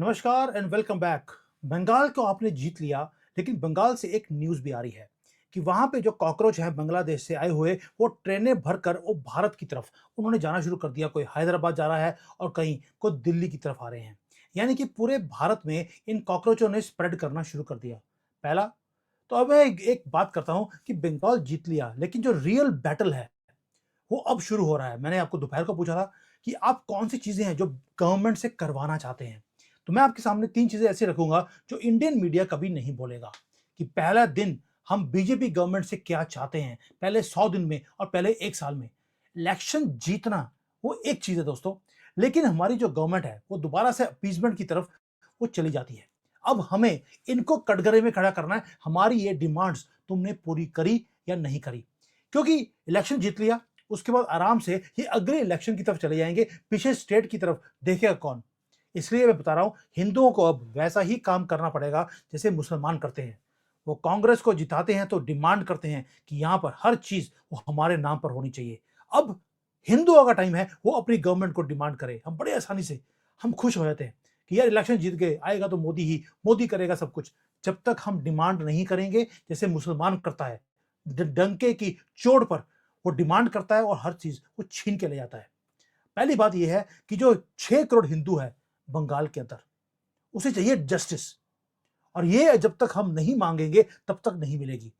नमस्कार and welcome back. Bengal को आपने जीत लिया, लेकिन बंगाल से एक न्यूज़ भी आ रही है कि वहाँ पे जो कॉकरोच हैं बांग्लादेश से आए हुए, वो ट्रेनें भरकर वो भारत की तरफ उन्होंने जाना शुरू कर दिया। कोई हैदराबाद जा रहा है और कहीं कोई दिल्ली की तरफ आ रहे हैं। यानी कि पूरे भारत में इन कॉकरोचों ने स्प्रेड करना शुरू कर दिया। पहला, तो अब मैं एक बात करता हूँ कि बंगाल जीत लिया, लेकिन जो रियल बैटल है वो अब शुरू हो रहा है। मैंने आपको दोपहर को पूछा था कि आप कौन-सी चीज़ें हैं जो गवर्नमेंट से करवाना चाहते हैं? तो मैं आपके सामने 3 चीज़ें ऐसी रखूँगा जो इंडियन मीडिया कभी नहीं बोलेगा कि पहला दिन हम बीजेपी गवर्नमेंट से क्या चाहते हैं, पहले 100 दिन में और पहले 1 साल में। इलेक्शन जीतना वो एक चीज़ है दोस्तों, लेकिन हमारी जो गवर्नमेंट है वो दोबारा से अपीसमेंट की तरफ वो चली जाती है। अब हमें इनको कटघरे में खड़ा करना है, हमारी ये डिमांड्स तुमने पूरी करी या नहीं करी? क्योंकि इलेक्शन जीत लिया, उसके बाद आराम से ये अगले इलेक्शन की तरफ चले जाएंगे, पीछे स्टेट की तरफ देखेगा कौन। इसलिए मैं बता रहा हूं, हिंदुओं को अब वैसा ही काम करना पड़ेगा जैसे मुसलमान करते हैं। वो कांग्रेस को जिताते हैं तो डिमांड करते हैं कि यहां पर हर चीज वो हमारे नाम पर होनी चाहिए। अब हिंदुओं का टाइम है वो अपनी गवर्नमेंट को डिमांड करे। हम बड़े आसानी से हम खुश हो जाते हैं कि यार इलेक्शन जीत गए, आएगा तो मोदी ही, मोदी करेगा सब कुछ। जब तक हम डिमांड नहीं करेंगे जैसे मुसलमान करता है, डंके की चोट पर वो डिमांड करता है और हर चीज वो छीन के ले जाता है। पहली बात यह है कि जो 6 करोड़ हिंदू है बंगाल के अंदर, उसे चाहिए जस्टिस। और ये जब तक हम नहीं मांगेंगे तब तक नहीं मिलेगी।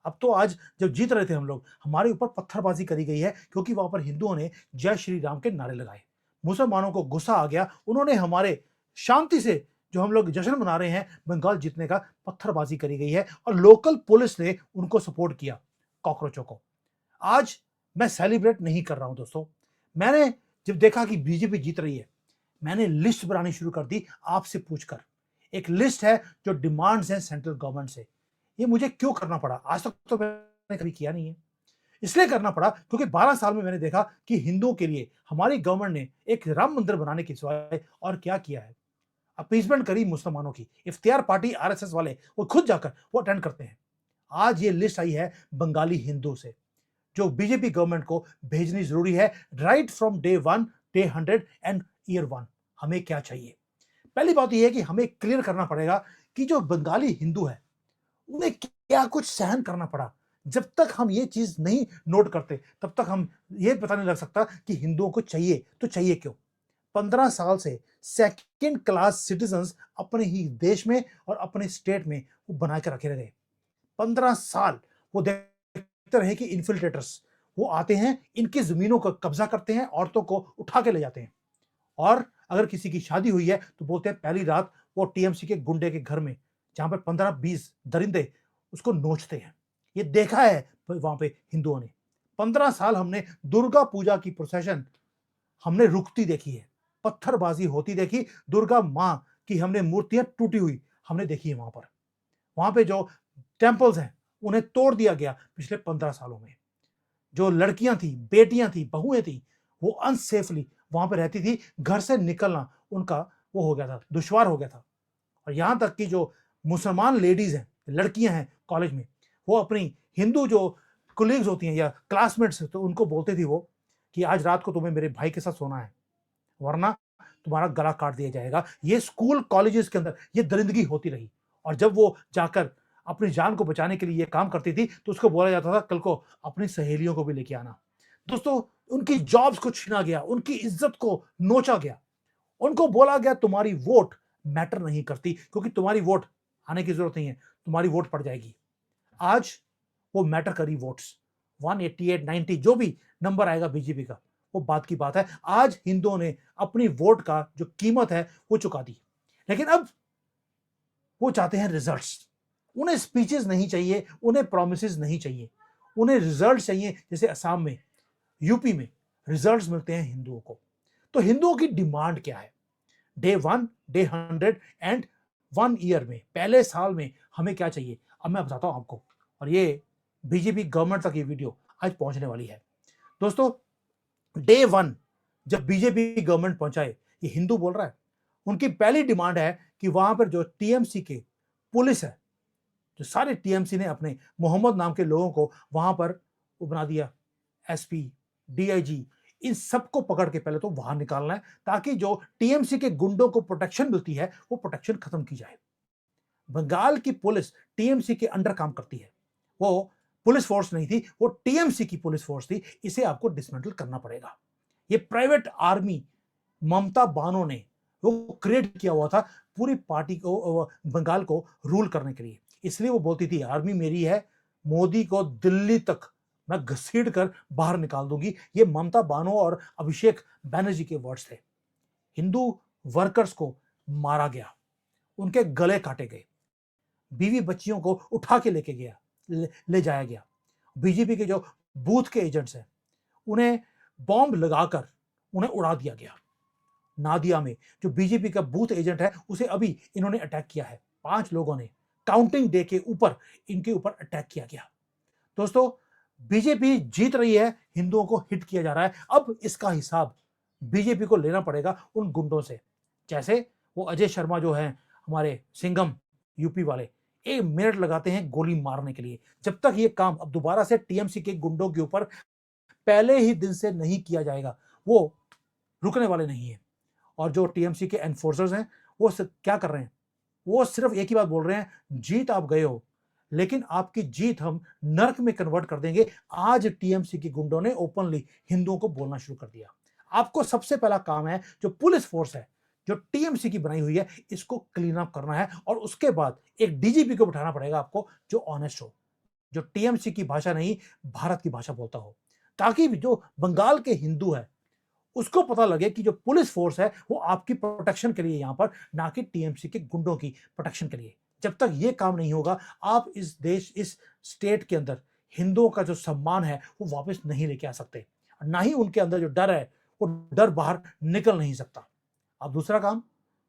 अब तो आज जब जीत रहे थे हम लोग, हमारे ऊपर पत्थरबाजी करी गई है क्योंकि वहां पर हिंदुओं ने जय श्री राम के नारे लगाए। मुसलमानों को गुस्सा आ गया, उन्होंने हमारे शांति से जो हम लोग जश्न मना रहे हैं बंगाल जीतने का, पत्थरबाजी करी गई है और लोकल पुलिस ने उनको सपोर्ट किया, कॉकरोचों को। आज मैं सेलिब्रेट नहीं कर रहा हूं दोस्तों। मैंने जब देखा कि बीजेपी जीत रही है, मैंने लिस्ट बनानी शुरू कर दी आपसे पूछकर। एक लिस्ट है जो डिमांड्स हैं सेंट्रल गवर्नमेंट से। ये मुझे क्यों करना पड़ा? आज तक तो मैंने कभी किया नहीं है। इसलिए करना पड़ा क्योंकि 12 साल में मैंने देखा कि हिंदुओं के लिए हमारी गवर्नमेंट ने एक राम मंदिर बनाने के सिवाय और क्या किया है। अपीसमेंट करी मुसलमानों की। इफ्तियार पार्टी आरएसएस वाले वो खुद जाकर वो अटेंड करते हैं। आज ये लिस्ट आई है बंगाली हिंदू से, जो बीजेपी गवर्नमेंट को भेजनी जरूरी है। Right from day 1, day 100 and year 1। हमें क्या चाहिए? पहली बात यह है कि हमें क्लियर करना पड़ेगा कि जो बंगाली हिंदू है उन्हें क्या कुछ सहन करना पड़ा। जब तक हम ये चीज नहीं नोट करते तब तक हम ये पता नहीं लग सकता कि हिंदुओं को चाहिए तो चाहिए क्यों। 15 साल से सेकंड क्लास सिटीजन्स अपने ही देश में और अपने स्टेट में वो बना के रखे गए। 15 साल वो देखते रहे कि इन्फिल्ट्रेटर्स वो आते हैं, इनकी जमीनों का कब्जा करते हैं, औरतों को उठा के ले जाते हैं। और अगर किसी की शादी हुई है तो बोलते हैं पहली रात वो टीएमसी के गुंडे के घर में, जहां पर 15-20 दरिंदे उसको नोचते हैं। ये देखा है वहां पे हिंदुओं ने। 15 साल हमने दुर्गा पूजा की प्रोसेशन हमने रुकती देखी है, पत्थरबाजी होती देखी, दुर्गा मां की हमने मूर्तियां टूटी हुई हमने देखी है। वहां पे जो टेम्पल्स हैं उन्हें तोड़ दिया गया पिछले 15 सालों में। जो लड़कियां थी, बेटियां थी, बहुएं थी, वो अनसेफली वहां पे रहती थी। घर से निकलना उनका वो हो गया था, दुश्वार हो गया था। और यहां तक कि जो मुसलमान लेडीज हैं, लड़कियां हैं कॉलेज में, वो अपनी हिंदू जो कोलीग्स होती हैं या क्लासमेट्स, तो उनको बोलते थी वो कि आज रात को तुम्हें मेरे भाई के साथ सोना है, वरना तुम्हारा गला काट दिया जाएगा। ये स्कूल कॉलेजेस के अंदर ये दरिंदगी होती रही। और जब वो जाकर अपनी जान को बचाने के लिए ये काम करती थी तो उसको बोला जाता था कल को अपनी सहेलियों को भी लेके आना। दोस्तों, उनकी जॉब्स को छीना गया, उनकी इज्जत को नोचा गया। उनको बोला गया तुम्हारी वोट मैटर नहीं करती, क्योंकि तुम्हारी वोट आने की जरूरत नहीं है, तुम्हारी वोट पड़ जाएगी। आज वो मैटर करी वोट्स 188, 90 जो भी नंबर आएगा बीजेपी का, वो बात की बात है। आज हिंदुओं ने अपनी वोट का जो कीमत है वो चुका दी। लेकिन अब वो चाहते हैं रिजल्ट्स। उन्हें स्पीचेस नहीं चाहिए, उन्हें प्रोमिसेस नहीं चाहिए, उन्हें रिजल्ट चाहिए। जैसे असम में, यूपी में रिजल्ट्स मिलते हैं हिंदुओं को। तो हिंदुओं की डिमांड क्या है? डे 1, डे 100 एंड 1 ईयर में, पहले साल में हमें क्या चाहिए अब मैं बताता हूं आपको। और ये बीजेपी गवर्नमेंट तक ये वीडियो आज पहुंचने वाली है। दोस्तों, डे 1 जब बीजेपी गवर्नमेंट पहुंचाए, ये हिंदू बोल रहा है, उनकी पहली डिमांड है कि वहां पर जो टीएमसी के पुलिस है, जो सारे टीएमसी ने अपने मोहम्मद नाम के लोगों को वहां पर वो बना दिया, एसपी, डीआईजी, इन सबको पकड़ के पहले तो बाहर निकालना है, ताकि जो टीएमसी के गुंडों को प्रोटेक्शन मिलती है, वो प्रोटेक्शन खत्म की जाए। बंगाल की पुलिस टीएमसी के अंडर काम करती है। वो पुलिस फोर्स नहीं थी, वो टीएमसी की पुलिस फोर्स थी। इसे आपको डिसमेंटल करना पड़ेगा। ये प्राइवेट आर्मी ममता बानो ने वो क्रिएट किया हुआ था पूरी पार्टी को, बंगाल को रूल करने के लिए। इसलिए वो बोलती थी आर्मी मेरी है, मोदी को दिल्ली तक मैं घसीट कर बाहर निकाल दूंगी। ये ममता बानो और अभिषेक बैनर्जी के वर्ड्स थे। हिंदू वर्कर्स को मारा गया, उनके गले काटे गए, बीवी बच्चियों को उठा के ले जाया गया। बीजेपी के जो बूथ के एजेंट्स हैं, उन्हें बॉम्ब लगाकर उन्हें उड़ा दिया गया। नादिया में जो बीजेपी का बूथ एजेंट है, उसे अभी इन्होंने अटैक किया है। 5 लोगों ने काउंटिंग डे के ऊपर इनके ऊपर अटैक किया गया। दोस्तों, बीजेपी जीत रही है, हिंदुओं को हिट किया जा रहा है। अब इसका हिसाब बीजेपी को लेना पड़ेगा उन गुंडों से। जैसे वो अजय शर्मा जो है हमारे सिंघम यूपी वाले, 1 मिनट लगाते हैं गोली मारने के लिए। जब तक ये काम अब दोबारा से टीएमसी के गुंडों के ऊपर पहले ही दिन से नहीं किया जाएगा, वो रुकने वाले नहीं है। और जो टीएमसी के एनफोर्सर्स हैं, वो क्या कर रहे हैं? वो सिर्फ एक ही बात बोल रहे हैं, जीत आप गए हो, लेकिन आपकी जीत हम नर्क में कन्वर्ट कर देंगे। आज टीएमसी के गुंडों ने ओपनली हिंदुओं को बोलना शुरू कर दिया। आपको सबसे पहला काम है, जो पुलिस फोर्स है जो टीएमसी की बनाई हुई है, इसको क्लीन अप करना है। और उसके बाद एक डीजीपी को बिठाना पड़ेगा आपको, जो ऑनेस्ट हो, जो टीएमसी की भाषा नहीं भारत की भाषा बोलता हो, ताकि जो बंगाल के हिंदू है उसको पता लगे कि जो पुलिस फोर्स है वो आपकी प्रोटेक्शन के लिए यहां पर, ना कि टीएमसी के गुंडों की प्रोटेक्शन के लिए। जब तक ये काम नहीं होगा, आप इस देश, इस स्टेट के अंदर हिंदुओं का जो सम्मान है वो वापस नहीं लेके आ सकते। ना ही उनके अंदर जो डर है, वो डर बाहर निकल नहीं सकता। अब दूसरा काम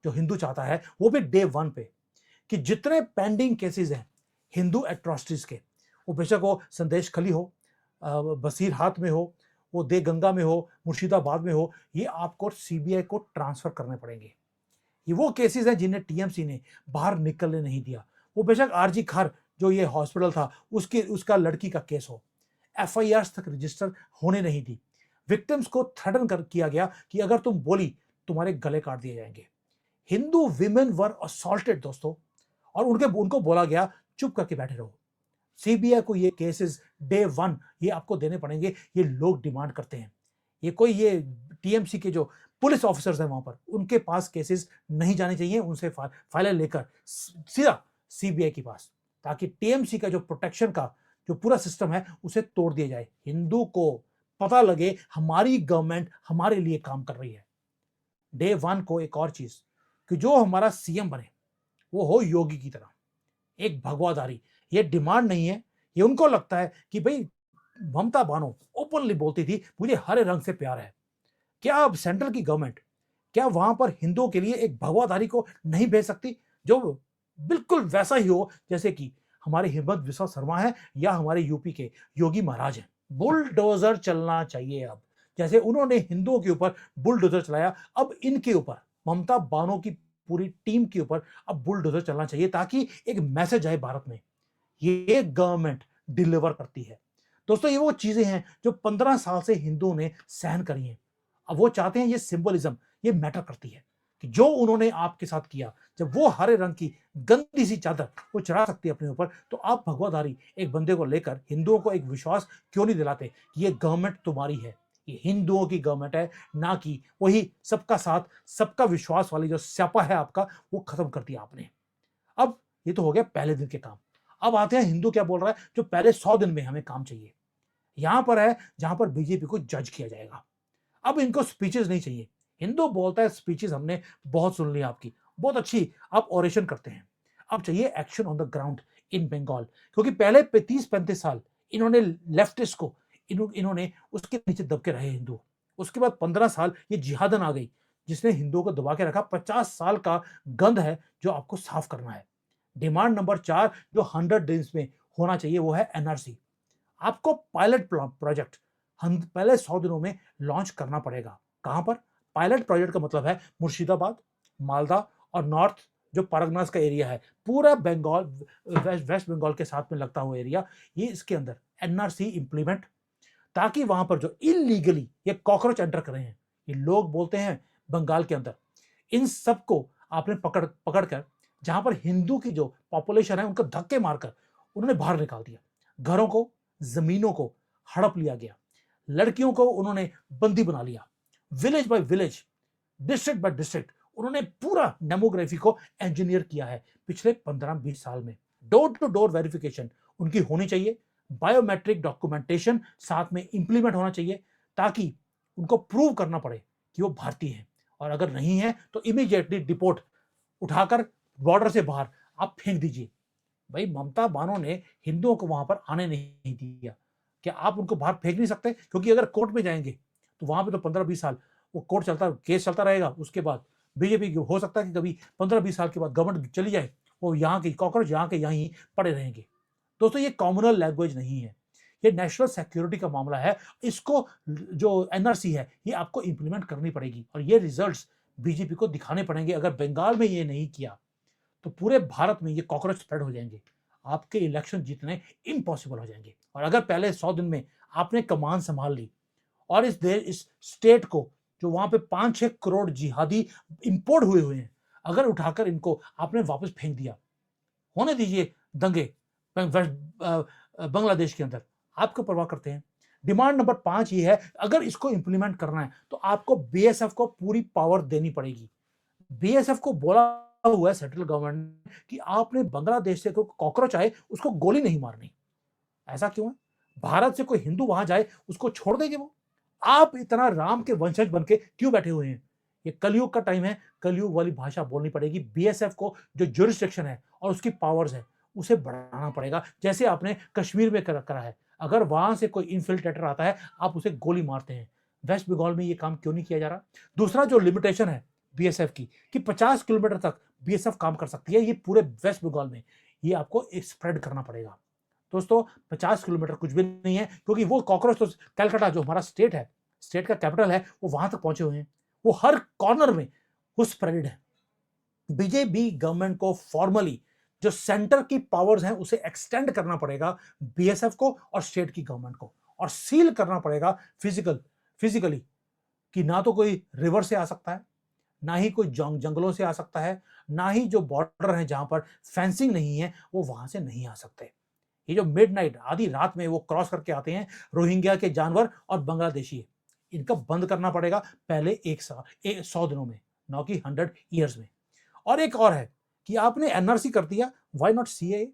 जो हिंदू चाहता है, वो भी डे 1 पे, कि जितने पेंडिंग केसेस हैं हिंदू एट्रोसिटीज के, वो बेशक वो संदेश खली हो, बसीर हाथ में हो, वो दे गंगा में हो, मुर्शिदाबाद में हो, ये आपको सीबीआई को ट्रांसफर करने पड़ेंगे। ये वो केसेस हैं जिन्हें टीएमसी ने बाहर निकलने नहीं दिया। वो बेशक आरजी खार जो ये हॉस्पिटल था, उसका लड़की का केस हो, एफआईआर तक रजिस्टर होने नहीं दी। विक्टिम्स को थ्रेटन कर किया गया कि अगर तुम बोली, तुम्हारे गले काट दिए जाएंगे। हिंदू विमेन वर असॉल्टेड दोस्तों, और उनको बोला गया चुप करके बैठे रहो। सीबीआई को ये केसेस डे 1 ये आपको देने पड़ेंगे। ये लोग डिमांड करते हैं। ये टीएमसी के जो पुलिस ऑफिसर्स हैं वहां पर, उनके पास केसेस नहीं जाने चाहिए। उनसे फाइलें लेकर सीधा सीबीआई के पास, ताकि टीएमसी का जो प्रोटेक्शन का जो पूरा सिस्टम है उसे तोड़ दिया जाए। हिंदू को पता लगे हमारी गवर्नमेंट हमारे लिए काम कर रही है। डे 1 को एक और चीज, कि जो हमारा सीएम बने वो हो योगी की तरह, एक भगवाधारी। ये डिमांड नहीं है। ये उनको लगता है कि भाई ममता बानो ओपनली बोलती थी मुझे हरे रंग से प्यार है। क्या अब सेंट्रल की गवर्नमेंट, क्या वहां पर हिंदुओं के लिए एक भगवाधारी को नहीं भेज सकती, जो बिल्कुल वैसा ही हो जैसे कि हमारे हिम्मत विश्व शर्मा है या हमारे यूपी के योगी महाराज हैं? बुलडोजर चलना चाहिए अब। जैसे उन्होंने हिंदुओं के ऊपर बुलडोजर चलाया, अब इनके ऊपर, ममता बानो की पूरी टीम के ऊपर अब बुलडोजर चलना चाहिए, ताकि एक मैसेज आए भारत में, ये गवर्नमेंट डिलीवर करती है। दोस्तों, ये वो चीजें हैं जो 15 साल से हिंदुओं ने सहन करी हैं। अब वो चाहते हैं ये सिंबलिज्म, ये मैटर करती है, कि जो उन्होंने आपके साथ किया, जब वो हरे रंग की गंदी सी चादर वो चढ़ा सकती है अपने ऊपर, तो आप भगवाधारी एक बंदे को लेकर हिंदुओं को एक विश्वास क्यों नहीं दिलाते कि ये गवर्नमेंट तुम्हारी है, ये हिंदुओं की गवर्नमेंट है, ना कि वही सबका साथ सबका विश्वास वाली जो स्यापा है आपका, वो खत्म कर दिया आपने। अब ये तो हो गया पहले दिन के काम। अब आते हैं हिंदू क्या बोल रहा है, जो पहले 100 दिन में हमें काम चाहिए। यहां पर है जहां पर बीजेपी को जज किया जाएगा। अब इनको स्पीचेस नहीं चाहिए। हिंदू बोलता है स्पीचेस हमने बहुत सुन ली आपकी, बहुत अच्छी, आप ओरेशन करते हैं। अब चाहिए action on the ground in Bengal, क्योंकि पहले 30-35 साल इन्होंने लेफ्टिस्ट को इन्होंने उसके नीचे दब के रहे हिंदू। उसके बाद 15 साल ये जिहादन आ गई, जिसने हिंदुओं को दबा के रखा। 50 साल का गंद है जो आपको साफ करना है। डिमांड नंबर 4 जो 100 डेज में होना चाहिए, वो है एनआरसी। आपको पायलट प्रोजेक्ट हम पहले 100 दिनों में लॉन्च करना पड़ेगा। कहां पर? पायलट प्रोजेक्ट का मतलब है मुर्शिदाबाद, मालदा और नॉर्थ जो परगनास का एरिया है, पूरा बंगाल, वेस्ट बंगाल के साथ में लगता हुआ एरिया, ये इसके अंदर एनआरसी इंप्लीमेंट, ताकि वहां पर जो इलीगली ये कॉकरोच एंटर कर रहे हैं, ये लोग बोलते हैं बंगाल के अंदर, इन सबको आपने पकड़ पकड़ कर जहां पर हिंदू की जो पॉपुलेशन है उनको धक्के मारकर उन्होंने बाहर निकाल दिया। घरों को, जमीनों को हड़प लिया गया, लड़कियों को उन्होंने बंदी बना लिया। Village bye village, district by district उन्होंने पूरा डेमोग्राफी को इंजीनियर किया है पिछले 15-20 साल में। डोर टू डोर वेरिफिकेशन उनकी होनी चाहिए, बायोमेट्रिक डॉक्यूमेंटेशन साथ में इंप्लीमेंट होना चाहिए, ताकि उनको प्रूव करना पड़े कि वो भारतीय हैं, और अगर नहीं है तो इमीडिएटली डिपोर्ट उठाकर बॉर्डर से बाहर आप फेंक दीजिए। भाई ममता बानो ने हिंदुओं को वहां पर आने नहीं दिया, क्या आप उनको बाहर फेंक नहीं सकते? क्योंकि अगर कोर्ट में जाएंगे तो वहां पे तो 15-20 साल वो कोर्ट चलता, केस चलता रहेगा। उसके बाद बीजेपी हो सकता है कि कभी 15-20 साल के बाद गवर्नमेंट चली जाए, वो यहाँ की कॉकरोच यहाँ के यहीं पड़े रहेंगे। दोस्तों ये कॉमनल लैंग्वेज नहीं है, ये नेशनल सिक्योरिटी का मामला है। इसको जो एनआरसी है ये आपको इंप्लीमेंट करनी पड़ेगी, और ये रिजल्ट्स बीजेपी को दिखाने पड़ेंगे। अगर बंगाल में ये नहीं किया तो पूरे भारत में ये कॉकरोच स्प्रेड हो जाएंगे, आपके इलेक्शन जीतने इम्पॉसिबल हो जाएंगे। और अगर पहले 100 दिन में आपने कमान संभाल ली और इस स्टेट को, जो वहां पे 5-6 करोड़ जिहादी इंपोर्ट हुए हैं, अगर उठाकर इनको आपने वापस फेंक दिया, होने दीजिए दंगे बांग्लादेश के अंदर, आपको परवाह करते हैं? डिमांड नंबर 5 ये है, अगर इसको इंप्लीमेंट करना है तो आपको बीएसएफ को पूरी पावर देनी पड़ेगी। बीएसएफ को बोला हुआ है सेंट्रल गवर्नमेंट कि आपने बांग्लादेश से कोई कॉकरोच आए उसको गोली नहीं मारनी। ऐसा क्यों है? भारत से कोई हिंदू वहां जाए उसको छोड़ देंगे वो? आप इतना राम के वंशज बन के क्यों बैठे हुए हैं? ये कलयुग का टाइम है, कलयुग वाली भाषा बोलनी पड़ेगी। बीएसएफ को जो ज्यूरिसडिक्शन है और उसकी पावर्स है उसे बढ़ाना पड़ेगा, जैसे आपने कश्मीर में करा है। अगर वहां से कोई इन्फिल्ट्रेटर आता है आप उसे गोली मारते हैं। वेस्ट बंगाल में ये काम क्यों नहीं किया जा रहा? दूसरा जो लिमिटेशन है बीएसएफ की कि 50 किलोमीटर तक बीएसएफ काम कर सकती है, ये पूरे वेस्ट बंगाल में ये आपको स्प्रेड करना पड़ेगा। दोस्तों 50 किलोमीटर कुछ भी नहीं है, क्योंकि वो कॉकरोच तो कलकत्ता जो हमारा स्टेट है, स्टेट का कैपिटल है, वो वहां तक पहुंचे हुए हैं, वो हर कॉर्नर में वो स्प्रेड है। बीजेपी गवर्नमेंट को फॉर्मली जो सेंटर की पावर्स हैं उसे एक्सटेंड करना पड़ेगा बीएसएफ को और स्टेट की गवर्नमेंट को, और सील करना पड़ेगा फिजिकली कि ना तो कोई रिवर से आ सकता है, ना ही कोई जंगलों से आ सकता है, ना ही जो बॉर्डर है जहां पर फेंसिंग नहीं है वो वहां से नहीं आ सकते। ये जो मिडनाइट आधी रात में वो क्रॉस करके आते हैं रोहिंग्या के जानवर और बांग्लादेशी, इनका बंद करना पड़ेगा पहले 100 दिनों में, ना कि 100 ईयर्स में। और एक और है कि आपने एनआरसी कर दिया, व्हाई नॉट सीए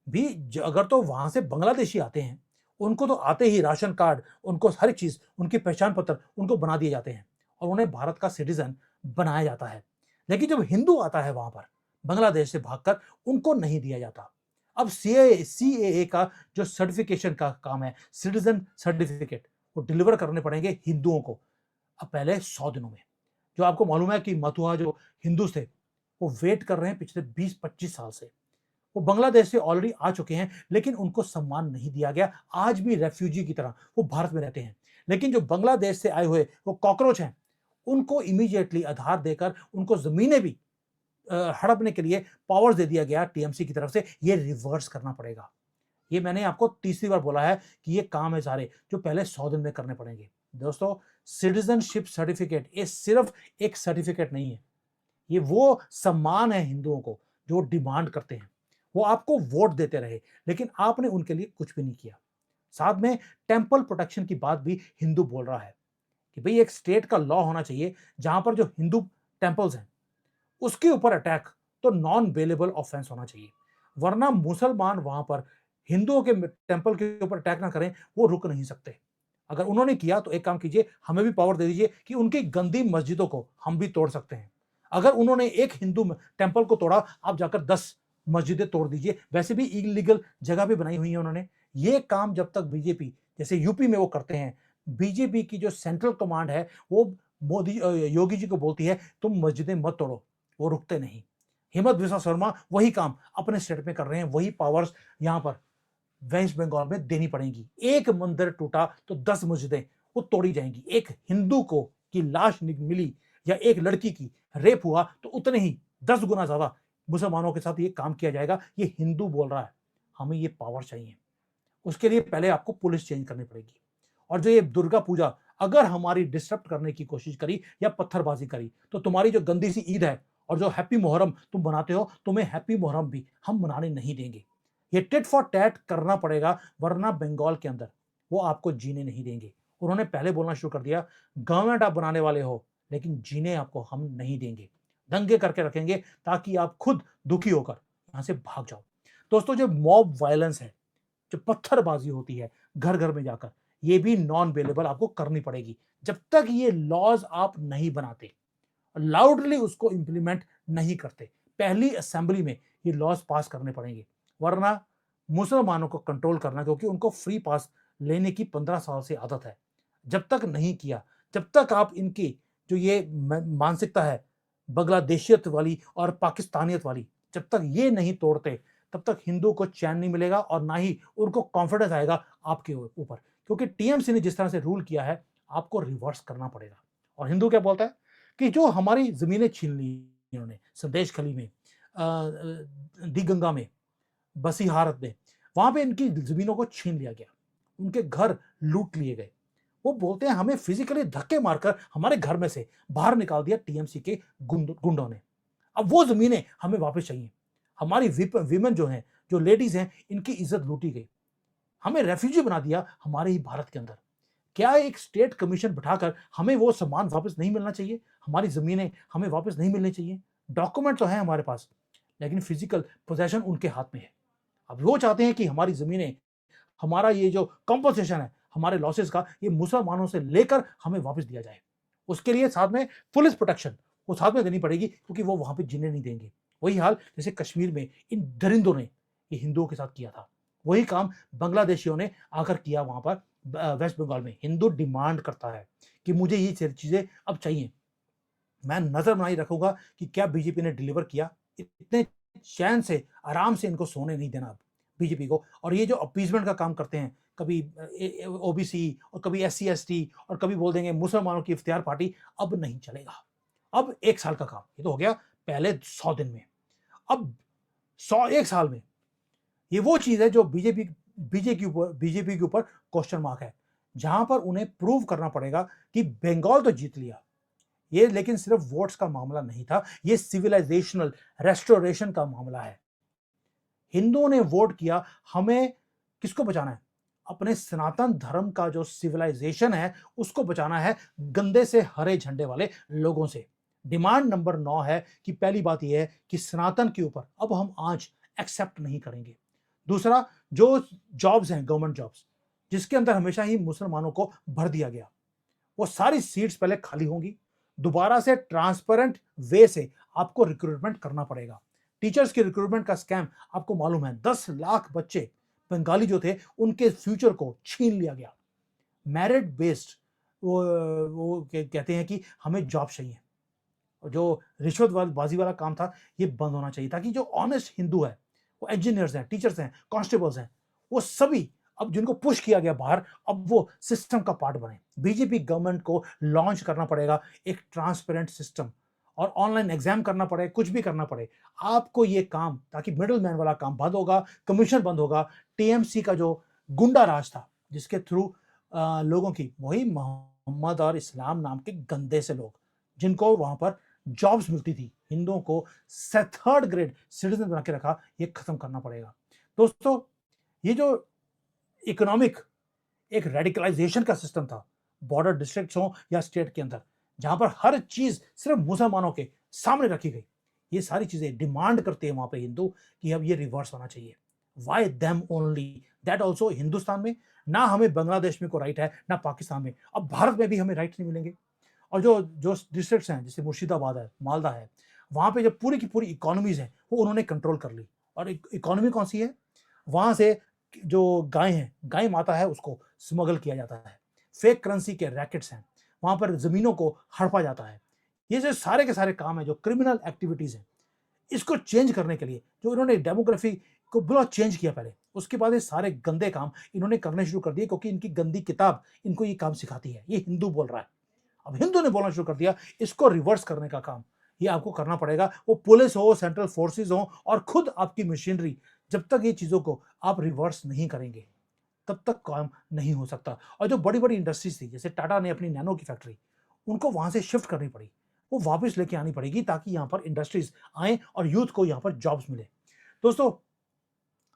भी? अगर तो वहां से बांग्लादेशी आते हैं, उनको तो आते ही राशन कार्ड, उनको हर चीज, उनकी पहचान पत्र उनको बना दिए जाते हैं और उन्हें भारत का सिटीजन बनाया जाता है। लेकिन जब हिंदू आता है वहां पर बांग्लादेश से भागकर, उनको नहीं दिया जाता। अब सीएए का जो सर्टिफिकेशन का काम है, सिटीजन सर्टिफिकेट, वो डिलीवर करने पड़ेंगे हिंदुओं को अब पहले 100 दिनों में। जो आपको मालूम है कि मथुआ जो हिंदू थे वो वेट कर रहे हैं पिछले 20-25 साल से, वो बांग्लादेश से ऑलरेडी आ चुके हैं, लेकिन उनको सम्मान नहीं दिया गया। आज भी रेफ्यूजी की तरह वो भारत में रहते हैं, लेकिन जो बांग्लादेश से आए हुए वो कॉकरोच हैं, उनको इमीडिएटली आधार देकर उनको जमीनें भी हड़पने के लिए पावर्स दे दिया गया टीएमसी की तरफ से। ये रिवर्स करना पड़ेगा। ये मैंने आपको तीसरी बार बोला है कि ये काम है सारे जो पहले 100 दिन में करने पड़ेंगे। दोस्तों सिटीजनशिप सर्टिफिकेट ये सिर्फ एक सर्टिफिकेट नहीं है, ये वो सम्मान है हिंदुओं को जो डिमांड करते हैं। वो आपको वोट देते रहे, लेकिन आपने उनके लिए कुछ भी नहीं किया। साथ में टेम्पल प्रोटेक्शन की बात भी हिंदू बोल रहा है कि भाई एक स्टेट का लॉ होना चाहिए जहां पर जो हिंदू टेम्पल्स हैं उसके ऊपर अटैक तो नॉन बेलेबल ऑफेंस होना चाहिए, वरना मुसलमान वहां पर हिंदुओं के टेम्पल के ऊपर अटैक ना करें, वो रुक नहीं सकते। अगर उन्होंने किया तो एक काम कीजिए, हमें भी पावर दे दीजिए कि उनकी गंदी मस्जिदों को हम भी तोड़ सकते हैं। अगर उन्होंने एक हिंदू टेम्पल को तोड़ा, आप जाकर 10 मस्जिदें तोड़ दीजिए। वैसे भी इलीगल जगह भी बनाई हुई है उन्होंने। ये काम जब तक बीजेपी जैसे यूपी में वो करते हैं, बीजेपी की जो सेंट्रल कमांड है वो मोदी योगी जी को बोलती है तुम मस्जिदें मत तोड़ो, वो रुकते नहीं। हिम्मत बिस्वा शर्मा वही काम अपने स्टेट में कर रहे हैं, वही पावर्स यहां पर वेस्ट बंगाल में देनी पड़ेगी। एक मंदिर टूटा तो 10 मस्जिदें वो तोड़ी जाएंगी। एक हिंदू को की लाश मिली या एक लड़की की रेप हुआ तो उतने ही 10 गुना ज्यादा मुसलमानों के साथ ये काम किया जाएगा। ये हिंदू बोल रहा है, हमें ये पावर चाहिए। उसके लिए पहले आपको पुलिस चेंज करनी पड़ेगी, और जो ये दुर्गा पूजा अगर हमारी डिस्टर्ब करने की कोशिश करी या पत्थरबाजी करी, तो तुम्हारी जो गंदी सी ईद है और जो हैप्पी मुहर्रम तुम मनाते हो, तुम्हें हैप्पी मुहर्रम भी हम मनाने नहीं देंगे। ये टिट फॉर टैट करना पड़ेगा, वरना बंगाल के अंदर वो आपको जीने नहीं देंगे। उन्होंने पहले बोलना शुरू कर दिया, गवर्नमेंट आप बनाने वाले हो, लेकिन जीने आपको हम नहीं देंगे। दंगे करके रखेंगे ताकि आप खुद दुखी होकर यहां से भाग जाओ। दोस्तों, जो मॉब वायलेंस है, जो पत्थरबाजी होती है घर घर में जाकर, ये भी नॉन अवेलेबल आपको करनी पड़ेगी। जब तक ये लॉज आप नहीं बनाते, लाउडली उसको इंप्लीमेंट नहीं करते, पहली असेंबली में ये लॉज पास करने पड़ेंगे। वरना मुसलमानों को कंट्रोल करना, क्योंकि उनको फ्री पास लेने की 15 साल से आदत है, जब तक नहीं किया, जब तक आप इनकी जो ये मानसिकता है बांग्लादेशियत वाली और पाकिस्तानियत वाली, जब तक ये नहीं तोड़ते, तब तक हिंदू को चैन नहीं मिलेगा और ना ही उनको कॉन्फिडेंस आएगा आपके ऊपर। क्योंकि टीएमसी ने जिस तरह से रूल किया है, आपको रिवर्स करना पड़ेगा। और हिंदू क्या बोलता है कि जो हमारी जमीनें छीन ली इन्होंने, संदेश खली में, दिगंगा में, बसीहारत में, वहां पे इनकी जमीनों को छीन लिया गया, उनके घर लूट लिए गए। वो बोलते हैं हमें फिजिकली धक्के मारकर हमारे घर में से बाहर निकाल दिया टीएमसी के गुंडों ने। अब वो जमीनें हमें वापस चाहिए। हमारी विमेन जो हैं, जो लेडीज हैं, इनकी इज्जत लूटी गई, हमें रेफ्यूजी बना दिया हमारे ही भारत के अंदर। क्या एक स्टेट कमीशन बिठाकर हमें वो सम्मान वापस नहीं मिलना चाहिए? हमारी जमीनें हमें वापस नहीं मिलनी चाहिए? डॉक्यूमेंट तो है हमारे पास, लेकिन फिजिकल पोजेशन उनके हाथ में है। अब वो चाहते हैं कि हमारी जमीनें, हमारा ये जो कॉम्पोजिशन है हमारे लॉसेस का, ये मुसलमानों से लेकर हमें वापस दिया जाए। उसके लिए साथ में पुलिस प्रोटेक्शन वो साथ में देनी पड़ेगी, क्योंकि वो वहां पे जीने नहीं देंगे। वही हाल जैसे कश्मीर में इन दरिंदों ने ये हिंदुओं के साथ किया था, वही काम बांग्लादेशियों ने आकर किया वहां पर वेस्ट बंगाल में। हिंदू डिमांड करता है कि मुझे ये चीजें अब चाहिए। मैं नजर बनाई रखूंगा कि क्या बीजेपी ने डिलीवर किया। इतने चैन से आराम से इनको सोने नहीं देना अब बीजेपी को। और ये जो अपीजमेंट का काम करते हैं, कभी ओबीसी और कभी एससी एसटी और कभी बोल देंगे मुसलमानों की इफ्तियार पार्टी, अब नहीं चलेगा। अब 1 साल का काम ये तो हो गया, पहले 100 दिन में, अब 1 साल में ये वो चीज है जो बीजेपी के ऊपर क्वेश्चन मार्क है, जहां पर उन्हें प्रूव करना पड़ेगा कि बंगाल तो जीत लिया ये, लेकिन सिर्फ वोट्स का मामला नहीं था, ये सिविलाइजेशनल रेस्टोरेशन का मामला है। हिंदुओं ने वोट किया, हमें किसको बचाना है? अपने सनातन धर्म का जो सिविलाइजेशन है उसको बचाना है गंदे से हरे झंडे वाले लोगों से। डिमांड नंबर 9 है कि पहली बात यह है कि सनातन के ऊपर अब हम आज एक्सेप्ट नहीं करेंगे। दूसरा, जो जॉब्स हैं, गवर्नमेंट जॉब्स, जिसके अंदर हमेशा ही मुसलमानों को भर दिया गया, वो सारी सीट्स पहले खाली होंगी। दोबारा से ट्रांसपेरेंट वे से आपको रिक्रूटमेंट करना पड़ेगा। टीचर्स की रिक्रूटमेंट का स्कैम आपको मालूम है, 10 लाख बच्चे बंगाली जो थे उनके फ्यूचर को छीन लिया गया। मेरिट बेस्ड वो कहते हैं कि हमें जॉब चाहिए, और जो रिश्वत बाजी वाला काम था ये बंद होना चाहिए, ताकि जो ऑनेस्ट हिंदू है, वो इंजीनियर्स हैं, टीचर्स हैं, कांस्टेबल्स हैं, वो सभी अब जिनको पुश किया गया बाहर, अब वो सिस्टम का पार्ट बने। बीजेपी गवर्नमेंट को लॉन्च करना पड़ेगा एक ट्रांसपेरेंट सिस्टम, और ऑनलाइन एग्जाम करना पड़े, कुछ भी करना पड़े आपको ये काम, ताकि मिडिल मैन वाला काम बंद होगा, कमीशन बंद होगा। टीएमसी का जो गुंडा राज था, जिसके थ्रू लोगों की, वही मोहम्मद और इस्लाम नाम के गंदे से लोग, जिनको वहां पर जॉब्स मिलती थी, हिंदुओं को 3rd ग्रेड सिटीजन बना के रखा, ये खत्म करना पड़ेगा। दोस्तों, ये जो इकोनॉमिक एक रेडिकलाइजेशन का सिस्टम था, बॉर्डर डिस्ट्रिक्ट्स हो या स्टेट के अंदर, जहां पर हर चीज सिर्फ मुसलमानों के सामने रखी गई, ये सारी चीजें डिमांड करते हैं वहां पे हिंदू कि अब ये रिवर्स होना चाहिए। Why them only, that also Hindustan में ना हमें बांग्लादेश में को राइट है, ना पाकिस्तान में, अब भारत में भी हमें राइट नहीं मिलेंगे। और जो जो डिस्ट्रिक्ट्स हैं, जैसे मुर्शिदाबाद है, मालदा है, वहां पे जो पूरी की पूरी इकोनॉमीज है वो उन्होंने कंट्रोल कर ली। और इकोनॉमी कौन सी है? वहां से जो गाय है, गाय माता है, उसको स्मगल किया जाता है, फेक करेंसी के रैकेट्स हैं, वहां पर जमीनों को हड़पा जाता है। ये जो सारे के सारे काम है, जो क्रिमिनल एक्टिविटीज हैं, इसको चेंज करने के लिए जो इन्होंने डेमोग्राफी को पूरा चेंज किया पहले, उसके बाद ये सारे गंदे काम इन्होंने करने शुरू कर दिए, क्योंकि इनकी गंदी किताब इनको ये काम सिखाती है। ये हिंदू बोल रहा है, अब हिंदू ने बोलना शुरू कर दिया, इसको रिवर्स करने का काम ये आपको करना पड़ेगा। वो पुलिस हो, सेंट्रल फोर्सेस हो, और खुद आपकी मशीनरी, जब तक ये चीजों को आप रिवर्स नहीं करेंगे, तब तक काम नहीं हो सकता। और जो बड़ी-बड़ी इंडस्ट्रीज़ थी, जैसे टाटा ने अपनी नैनो की फैक्ट्री, उनको वहाँ से शिफ्ट करनी पड़ी। वो वापस लेके आनी पड़ेगी ताकि यहाँ पर इंडस्ट्रीज़ आएँ और यूथ को यहाँ पर जॉब्स मिले। दोस्तों,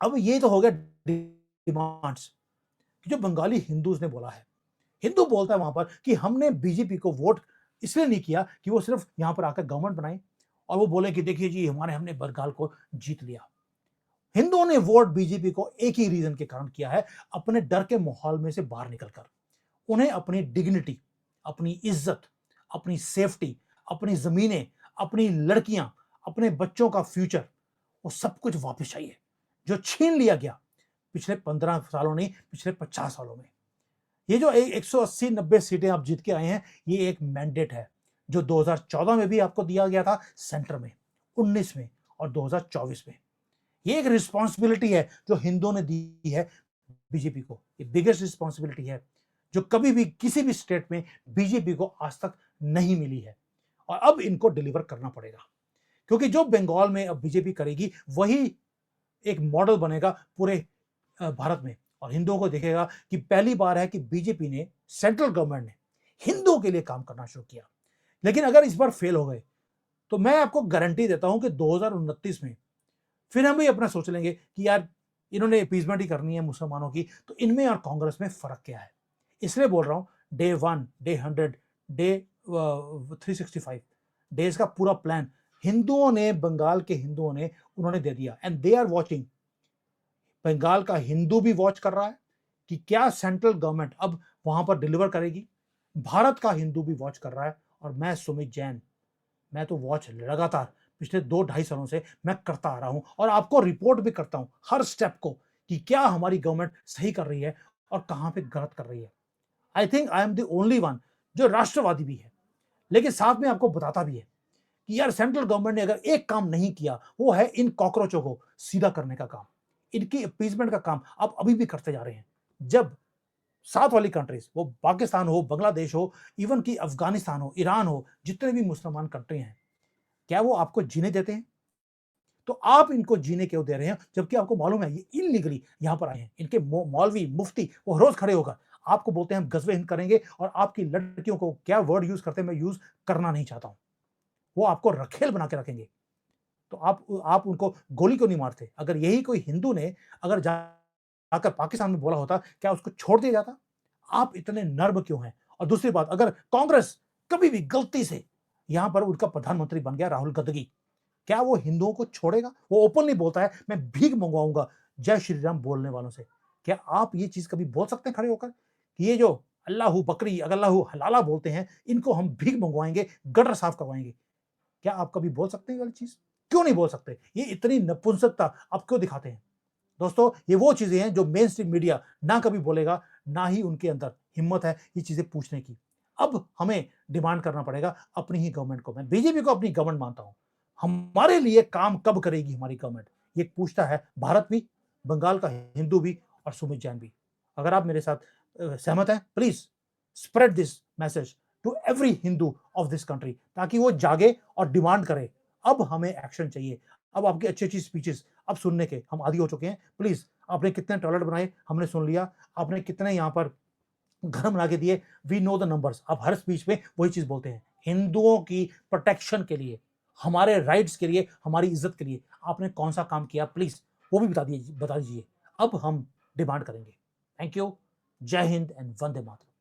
अब ये तो हो गया डिमांड्स, जो बंगाली हिंदूज़ ने बोला है। हिंदू बोलता है वहाँ पर कि हमने बीजेपी को वोट इसलिए नहीं किया कि वो सिर्फ़ यहाँ पर आकर गवर्नमेंट बनाए और वो बोले कि देखिए जी हमने बंगाल को जीत लिया। हिंदुओं ने वोट बीजेपी को एक ही रीज़न के कारण किया है, अपने डर के माहौल में से बाहर निकलकर। उन्हें अपनी डिग्निटी, अपनी इज्जत, अपनी सेफ्टी, अपनी ज़मीनें, अपनी लड़कियाँ, अपने बच्चों का फ्यूचर, वो सब कुछ वापस चाहिए, जो छीन लिया गया पिछले 15 सालों नहीं, पिछले 50 सालों में। ये जो 180-90 सीटें आप जीत के आए हैं, ये एक मैंडेट है, जो 2014 में भी आपको दिया गया था सेंटर में, 19 में और 2024 में। ये एक रिस्पॉन्सिबिलिटी है जो हिंदुओं ने दी है बीजेपी को। ये बिगेस्ट रिस्पॉन्सिबिलिटी है, जो कभी भी किसी भी स्टेट में बीजेपी को आज तक नहीं मिली है और अब इनको डिलीवर करना पड़ेगा। क्योंकि जो बंगाल में अब बीजेपी करेगी, वही एक मॉडल बनेगा पूरे भारत में और हिंदुओं को दिखेगा कि पहली बार है कि बीजेपी ने, सेंट्रल गवर्नमेंट ने हिंदुओं के लिए काम करना शुरू किया। लेकिन अगर इस बार फेल हो गए, तो मैं आपको गारंटी देता हूं कि 2029 में फिर हम भी अपना सोच लेंगे कि यार इन्होंने अपीसमेंट ही करनी है मुसलमानों की, तो इनमें और कांग्रेस में फर्क क्या है। इसलिए बोल रहा हूं, डे 1, डे 100, डे 365 डेज का पूरा प्लान हिंदुओं ने, बंगाल के हिंदुओं ने उन्होंने दे दिया and they are watching. Bengal का हिंदू भी वॉच कर रहा है कि क्या सेंट्रल गवर्नमेंट अब वहां पर डिलीवर करेगी। भारत का हिंदू भी वॉच कर रहा है और मैं सुमित जैन, मैं तो वॉच लगातार पिछले 2-2.5 सालों से मैं करता आ रहा हूं और आपको रिपोर्ट भी करता हूं हर स्टेप को कि क्या हमारी गवर्नमेंट सही कर रही है और कहां पे गलत कर रही है। I think I am the only one जो राष्ट्रवादी भी है, लेकिन साथ में आपको बताता भी है कि यार सेंट्रल गवर्नमेंट ने अगर एक काम नहीं किया, वो है इन कॉकरोचों को सीधा करने का काम। इनकी अपीसमेंट का काम आप अभी भी करते जा रहे हैं। जब साथ वाली कंट्रीज, वो पाकिस्तान हो, बांग्लादेश हो, इवन कि अफगानिस्तान हो, ईरान हो, जितने भी मुसलमान कंट्री हैं, क्या वो आपको जीने देते हैं? तो आप इनको जीने क्यों दे रहे हैं, जबकि आपको मालूम है ये इल्लीगली यहाँ पर आए हैं। इनके मौलवी, मुफ्ती वो रोज खड़े होकर आपको बोलते हैं हम गज़वे हिंद करेंगे और आपकी लड़कियों को क्या वर्ड यूज़ करते हैं, मैं यूज़ करना नहीं चाहता हूँ। वो आपको रखेल बना के रखेंगे। तो आप उनको गोली क्यों नहीं मारते? अगर यही कोई हिंदू ने अगर जाकर पाकिस्तान में बोला होता, क्या उसको छोड़ दिया जाता? आप इतने नर्म क्यों हैं? और दूसरी बात, अगर कांग्रेस कभी भी गलती से यहाँ पर उनका प्रधानमंत्री बन गया राहुल गद्दी, क्या वो हिंदुओं को छोड़ेगा? वो ओपनली बोलता है मैं भीख मंगवाऊंगा जय श्री राम बोलने वालों से। क्या आप ये चीज कभी बोल सकते हैं खड़े होकर कि ये जो अल्लाहू बकरी, अल्लाहू हलाला बोलते हैं, इनको हम भीख मंगवाएंगे, गटर साफ करवाएंगे? क्या आप कभी बोल सकते हैं ये वाली चीज? क्यों नहीं बोल सकते? ये इतनी नपुंसकता आप क्यों दिखाते हैं? दोस्तों, ये वो चीजें हैं जो मेन स्ट्रीम मीडिया ना कभी बोलेगा, ना ही उनके अंदर हिम्मत है ये चीजें पूछने की। अब हमें डिमांड करना पड़ेगा अपनी ही गवर्नमेंट को। मैं बीजेपी को अपनी गवर्नमेंट मानता हूं। हमारे लिए काम कब करेगी हमारी गवर्नमेंट, ये पूछता है भारत भी, बंगाल का हिंदू भी और सुमित जैन भी। अगर आप मेरे साथ सहमत हैं, please spread this message to every Hindu of this country, ताकि वो जागे और डिमांड करे। अब हमें एक्शन चाहिए। अब आपकी अच्छी अच्छी स्पीचेस अब सुनने के हम आदी हो चुके हैं। प्लीज, आपने कितने टॉयलेट बनाए हमने सुन लिया, आपने कितने यहाँ पर घर बना के दिए, वी नो द नंबर्स। आप हर स्पीच में वही चीज बोलते हैं, हिंदुओं की प्रोटेक्शन के लिए, हमारे राइट्स के लिए, हमारी इज्जत के लिए आपने कौन सा काम किया, प्लीज वो भी बता दीजिए। अब हम डिमांड करेंगे। Thank you. जय हिंद एंड वंदे मातरम।